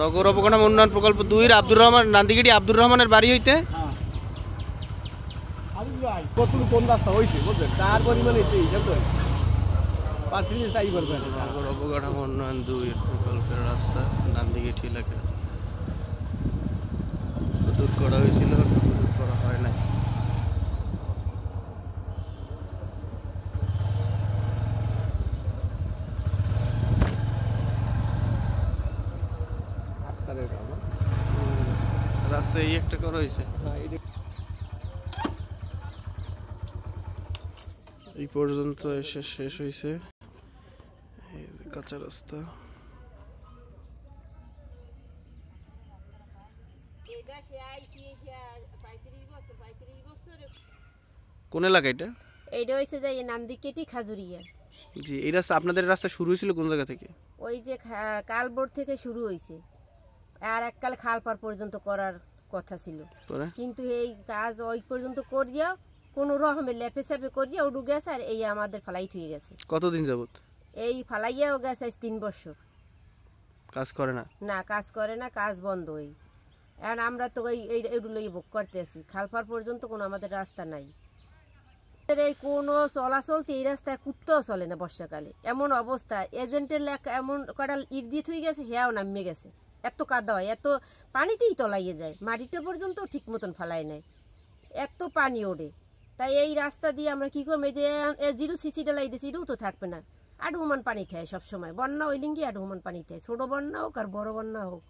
নগর অবকাঠামো উন্নয়ন প্রকল্প 2 আব্দুর রহমান নান্দিগিরি আব্দুর রহমানের বাড়ি হইতে কোন রাস্তা হয়েছে বুঝলেন তার পরিমাণে হিসাব করে নগর অবকাঠামো উন্নয়ন 2 প্রকল্পের রাস্তা নান্দিগিরি এলাকায় দূর করা হয়েছিল, করা হয় নাই। রাস্তা এই একটা করা হয়েছে, এই পর্যন্ত এসে শেষ হয়েছে কাঁচা রাস্তা। কোন এলাকা এটা? এইটা হইছে যে নান্দিকেটি খাজুরিয়া। জি, এই রাস্তা আপনাদের রাস্তা শুরু হয়েছিল কোন জায়গা থেকে? ওই যে কালবোর্ড থেকে শুরু হয়েছে, আর এককাল খালপার পর্যন্ত করার কথা ছিল, কিন্তু এই কাজ ওই পর্যন্ত করিয়া কোন রকমে লেপে চেপে করিয়া উডু গেছে, আর এই আমাদের ফালাই থুয়ে গেছে। কতদিন যাবত এই ফালাইয়াও গেছে 3 বছর। কাজ করে না? না, কাজ করে না, কাজ বন্ধ। ওই এখন আমরা তো ওই এইগুলোই ভোগ করতে আছি, খালপার পর্যন্ত কোনো আমাদের রাস্তা নাই। এই কোনো চলাচলতে এই রাস্তায় কুত্তাও চলে না বর্ষাকালে, এমন অবস্থা। এজেন্টের লেখা এমন কটা ইট দিয়ে থুই গেছে, হেয়াও নামিয়ে গেছে। এত কাদা হয়, এত পানিতেই তলাইয়ে যায়, মাটিটা পর্যন্ত ঠিক মতন ফালাই নেয়, এত পানি ওঠে। তাই এই রাস্তা দিয়ে আমরা কি করবো, যে জিরো সিসি ডালাই দিয়েছি, এটাও তো থাকবে না। আডুমান পানি খায় সবসময়, বন্যা ওই লিঙ্গি আডুমান পানি খায়, ছোট বন্যা হোক আর বড় বন্যা হোক।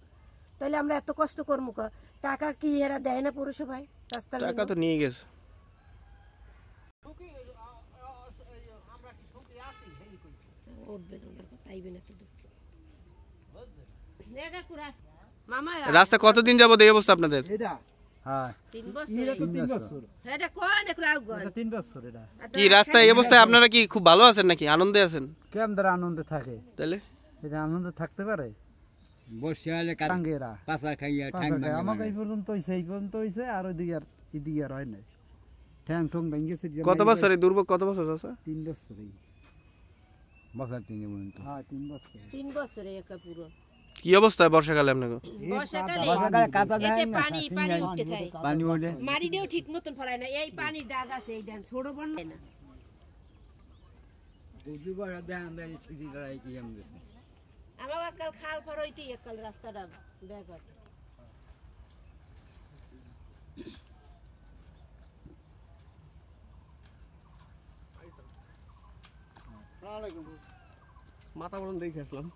তাহলে আমরা এত কষ্ট করবো, টাকা কি এরা দেয় না পৌরসভায়? রাস্তা টাকা তো নিয়ে গেছে। রাস্তা কতদিন যাবত এই অবস্থা আপনাদের? কি রাস্তা এই অবস্থায় আপনারা কি খুব ভালো আছেন নাকি আনন্দে আছেন? কেমন আনন্দে থাকে, তাহলে এটা আনন্দে থাকতে পারে? কত বছর দুর্ভোগ? কত বছর? 3 বছর। 3 বছরে পুরো। কি অবস্থা বর্ষাকালে আপনাকে? মাটিটাও ঠিক মতন ফলায় না, এই পানির দাগ আছে, এই দেন ছোট বন্যা না। আমার একাল খাল পার হইতে একাল রাস্তাটা ব্যাঘাত। মাথা বলুন দেখে আসলাম।